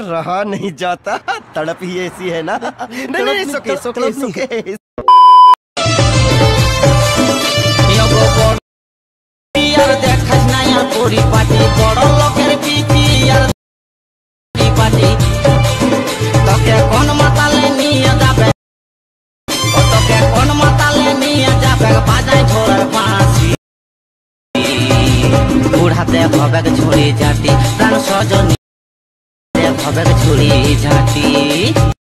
रहा नहीं जाता, तड़प ही ऐसी है ना। नहीं सुके सुके सुके पूरी पार्टी बड़ लोकेर पिपियार पार्टी तके कोन माताले निया जाबे तके कोन माताले निया जाबे बाजाय ढोलर बांसी बुढ़ाते भबेक झोली जाटी प्राण सजनी भबेक झोली जाटी।